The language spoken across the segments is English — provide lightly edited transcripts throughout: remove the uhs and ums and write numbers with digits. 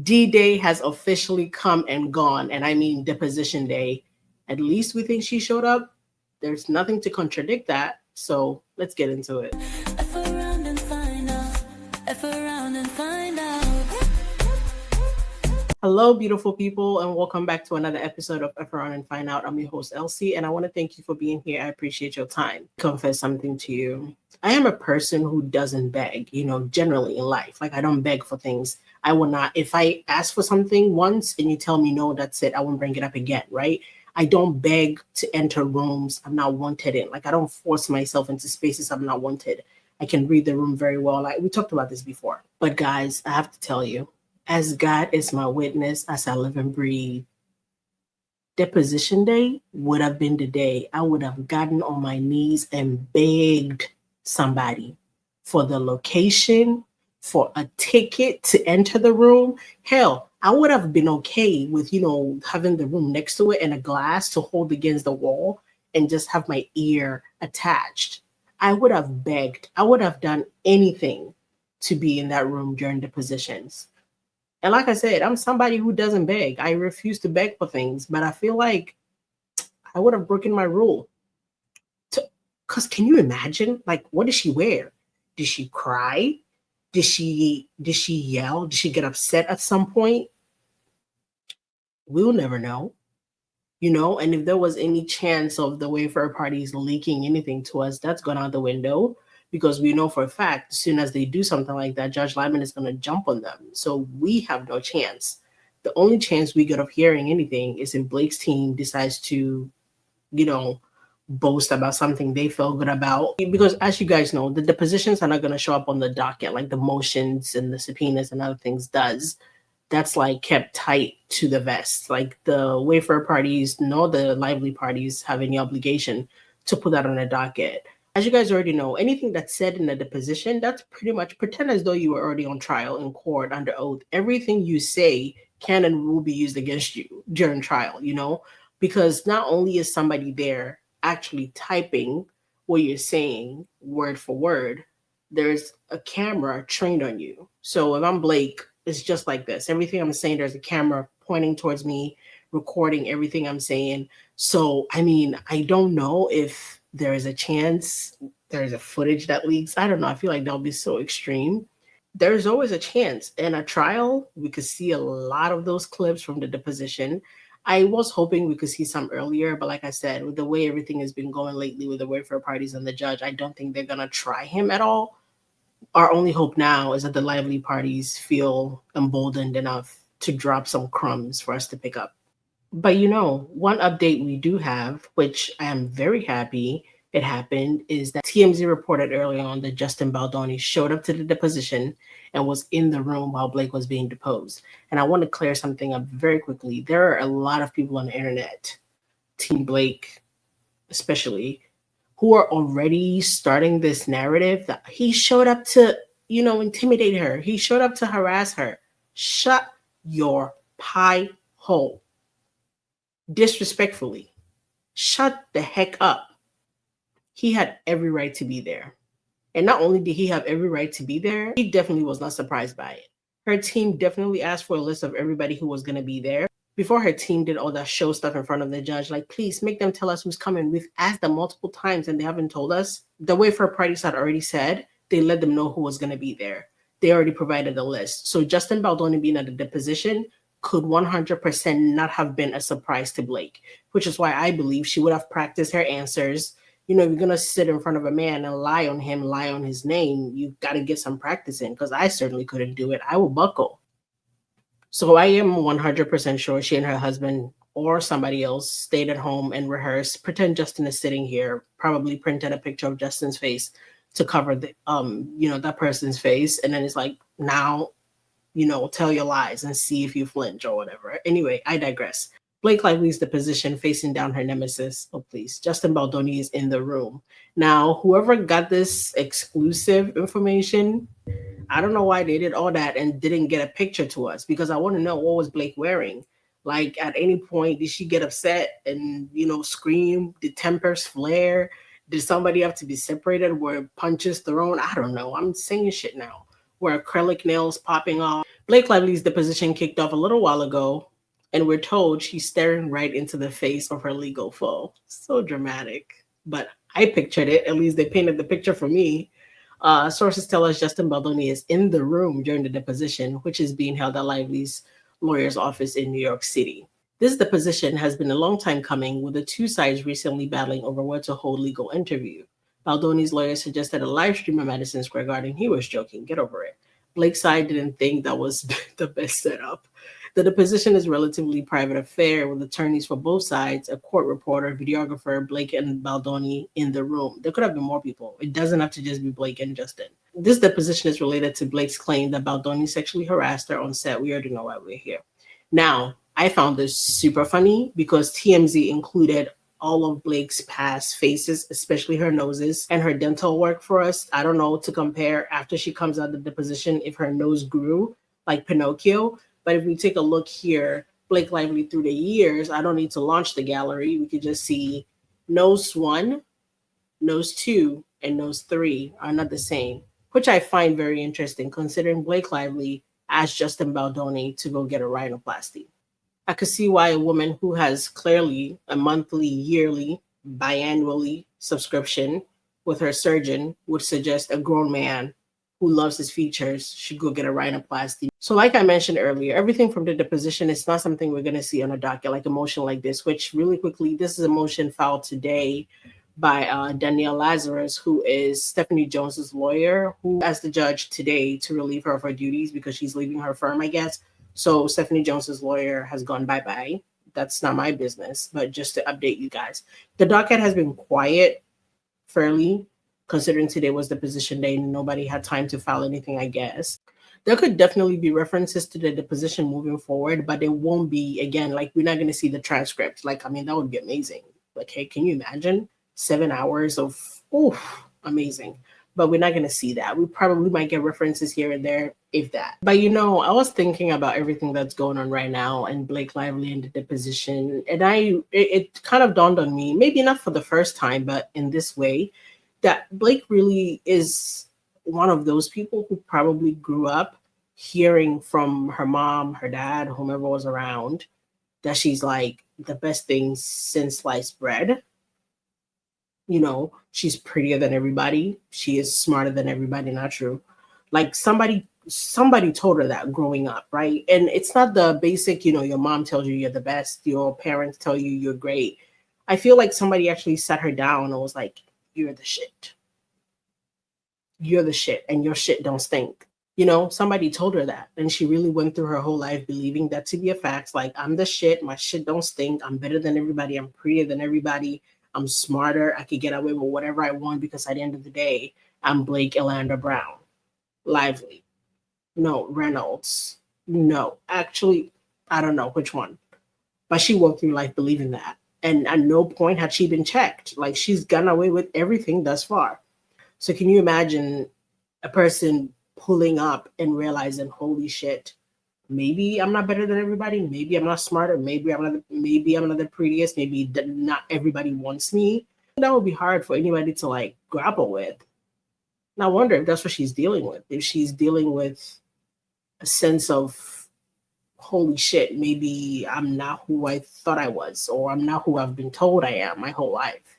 D-Day has officially come and gone, and I mean deposition day. At least we think she showed up. There's nothing to contradict that, so let's get into it. F around and find out. F around and find out. Hello, beautiful people, and welcome back to another episode of F Around and Find Out. I'm your host, Elsie, and I want to thank you for being here. I appreciate your time. Confess something to you. I am a person who doesn't beg, generally in life. Like, I don't beg for things. I will not. If I ask for something once and you tell me no, that's it. I won't bring it up again, right? I don't beg to enter rooms I'm not wanted in. Like, I don't force myself into spaces I'm not wanted. I can read the room very well. Like, we talked about this before. But guys, I have to tell you, as God is my witness, as I live and breathe, deposition day would have been the day I would have gotten on my knees and begged somebody for the location, for a ticket to enter the room. Hell, I would have been okay with, having the room next to it and a glass to hold against the wall and just have my ear attached. I would have begged. I would have done anything to be in that room during depositions. And like I said, I'm somebody who doesn't beg. I refuse to beg for things, but I feel like I would have broken my rule. Because can you imagine? Like, what did she wear? Did she cry? Did she yell? Did she get upset at some point? We'll never know. And if there was any chance of the wayfarer parties leaking anything to us, that's gone out the window. Because we know for a fact, as soon as they do something like that, Judge Lyman is going to jump on them. So we have no chance. The only chance we get of hearing anything is if Blake's team decides to, boast about something they feel good about. Because as you guys know, the depositions are not going to show up on the docket like the motions and the subpoenas and other things does. That's like kept tight to the vest. Like the wayfarer parties, nor the lively parties have any obligation to put that on a docket. As you guys already know, anything that's said in the deposition, that's pretty much pretend as though you were already on trial in court under oath. Everything you say can and will be used against you during trial, because not only is somebody there actually typing what you're saying word for word, there's a camera trained on you. So if I'm Blake, it's just like this. Everything I'm saying, there's a camera pointing towards me, recording everything I'm saying. So, I don't know if there is a chance there's a footage that leaks. I don't know. I feel like that'll be so extreme. There's always a chance. In a trial, we could see a lot of those clips from the deposition. I was hoping we could see some earlier, but like I said, with the way everything has been going lately with the wayfarer parties and the judge, I don't think they're going to try him at all. Our only hope now is that the lively parties feel emboldened enough to drop some crumbs for us to pick up. But one update we do have, which I am very happy it happened, is that TMZ reported early on that Justin Baldoni showed up to the deposition and was in the room while Blake was being deposed. And I want to clear something up very quickly. There are a lot of people on the internet, Team Blake especially, who are already starting this narrative that he showed up to, intimidate her. He showed up to harass her. Shut your pie hole. Disrespectfully. Shut the heck up. He had every right to be there. And not only did he have every right to be there, he definitely was not surprised by it. Her team definitely asked for a list of everybody who was going to be there. Before her team did all that show stuff in front of the judge, like, please make them tell us who's coming. We've asked them multiple times and they haven't told us. The wayfarer parties had already said they let them know who was going to be there. They already provided a list. So Justin Baldoni being at the deposition could 100% not have been a surprise to Blake, which is why I believe she would have practiced her answers. If you're going to sit in front of a man and lie on him, lie on his name, you've got to get some practice in, because I certainly couldn't do it. I will buckle. So I am 100% sure she and her husband or somebody else stayed at home and rehearsed. Pretend Justin is sitting here, probably printed a picture of Justin's face to cover the, that person's face. And then it's like, now, tell your lies and see if you flinch or whatever. Anyway, I digress. Blake Lively's the position facing down her nemesis. Oh, please. Justin Baldoni is in the room. Now, whoever got this exclusive information, I don't know why they did all that and didn't get a picture to us, because I want to know, what was Blake wearing? Like, at any point, did she get upset and, scream? Did tempers flare? Did somebody have to be separated? Were punches thrown? I don't know. I'm saying shit now. Were acrylic nails popping off? Blake Lively's deposition kicked off a little while ago, and we're told she's staring right into the face of her legal foe. So dramatic. But I pictured it, at least they painted the picture for me. Sources tell us Justin Baldoni is in the room during the deposition, which is being held at Lively's lawyer's office in New York City. This deposition has been a long time coming, with the two sides recently battling over where to hold legal interview. Baldoni's lawyer suggested a live stream at Madison Square Garden. He was joking, get over it. Blake's side didn't think that was the best setup. The deposition is a relatively private affair with attorneys for both sides, a court reporter, videographer, Blake and Baldoni in the room. There could have been more people. It doesn't have to just be Blake and Justin. This deposition is related to Blake's claim that Baldoni sexually harassed her on set. We already know why we're here. Now, I found this super funny because TMZ included all of Blake's past faces, especially her noses and her dental work for us. I don't know to compare after she comes out of the deposition if her nose grew like Pinocchio. But if we take a look here, Blake Lively through the years, I don't need to launch the gallery. We could just see nose 1, nose 2, and nose 3 are not the same, which I find very interesting considering Blake Lively asked Justin Baldoni to go get a rhinoplasty. I could see why a woman who has clearly a monthly, yearly, biannually subscription with her surgeon would suggest a grown man who loves his features should go get a rhinoplasty. So like I mentioned earlier, everything from the deposition is not something we're going to see on a docket, like a motion like this, which really quickly, this is a motion filed today by Danielle Lazarus, who is Stephanie Jones's lawyer, who asked the judge today to relieve her of her duties because she's leaving her firm, I guess. So Stephanie Jones's lawyer has gone bye-bye. That's not my business, but just to update you guys. The docket has been quiet, fairly, considering today was the deposition day and nobody had time to file anything, I guess. There could definitely be references to the deposition moving forward, but it won't be, again, like we're not going to see the transcript. Like, I mean, that would be amazing. Like, hey, can you imagine 7 hours of, amazing. But we're not going to see that. We probably might get references here and there, if that. But I was thinking about everything that's going on right now and Blake Lively and the deposition. And it kind of dawned on me, maybe not for the first time, but in this way, that Blake really is one of those people who probably grew up hearing from her mom, her dad, whomever was around, that she's like the best thing since sliced bread. She's prettier than everybody. She is smarter than everybody. Not true. Like somebody told her that growing up, right? And it's not the basic, your mom tells you you're the best, your parents tell you you're great. I feel like somebody actually sat her down and was like, you're the shit. You're the shit and your shit don't stink. Somebody told her that. And she really went through her whole life believing that to be a fact. Like, I'm the shit. My shit don't stink. I'm better than everybody. I'm prettier than everybody. I'm smarter. I could get away with whatever I want because at the end of the day, I'm Blake Yolanda Brown. Lively. No, Reynolds. No, actually, I don't know which one. But she walked through life believing that. And at no point had she been checked. Like, she's gotten away with everything thus far. So can you imagine a person pulling up and realizing, holy shit, maybe I'm not better than everybody. Maybe I'm not smarter. Maybe I'm not the prettiest. Maybe not everybody wants me. That would be hard for anybody to like grapple with. And I wonder if that's what she's dealing with. If she's dealing with a sense of, holy shit, maybe I'm not who I thought I was, or I'm not who I've been told I am my whole life,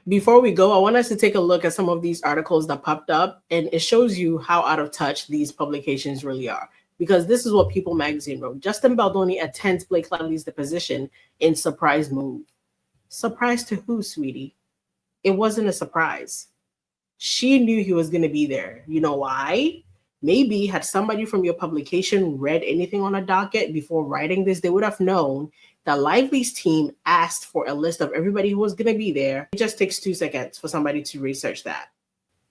Before we go, I want us to take a look at some of these articles that popped up, and it shows you how out of touch these publications really are. Because this is what People magazine wrote. Justin Baldoni attends Blake Lively's deposition in surprise move. Surprise to who, sweetie? It wasn't a surprise. She knew he was going to be there. You know why? Maybe had somebody from your publication read anything on a docket before writing this, they would have known that Lively's team asked for a list of everybody who was going to be there. It just takes 2 seconds for somebody to research that.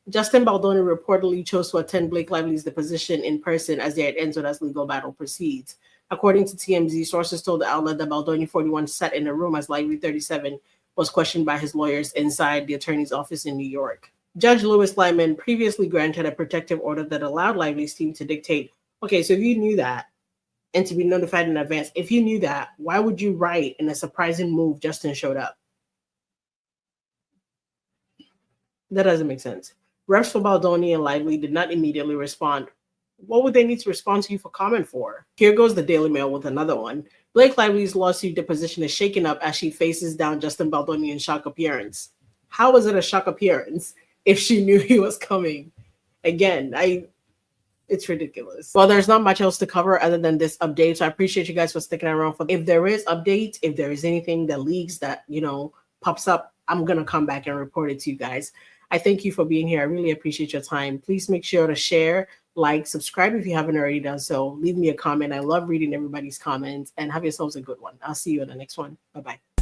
Justin Baldoni reportedly chose to attend Blake Lively's deposition in person as their Enzo's legal battle proceeds. According to TMZ, sources told the outlet that Baldoni, 41, sat in a room as Lively, 37, was questioned by his lawyers inside the attorney's office in New York. Judge Lewis Lyman previously granted a protective order that allowed Lively's team to dictate, okay, so if you knew that, and to be notified in advance, if you knew that, why would you write in a surprising move Justin showed up? That doesn't make sense. Reps for Baldoni and Lively did not immediately respond What would they need to respond to you for comment for? Here goes the Daily Mail with another one. Blake Lively's lawsuit deposition is shaken up as she faces down Justin Baldoni in shock appearance. How was it a shock appearance if she knew he was coming? Again, it's ridiculous. Well, there's not much else to cover other than this update. So I appreciate you guys for sticking around for. If there is updates, if there is anything that leaks that, pops up, I'm going to come back and report it to you guys. I thank you for being here. I really appreciate your time. Please make sure to share, like, subscribe if you haven't already done so. Leave me a comment. I love reading everybody's comments, and have yourselves a good one. I'll see you in the next one. Bye-bye.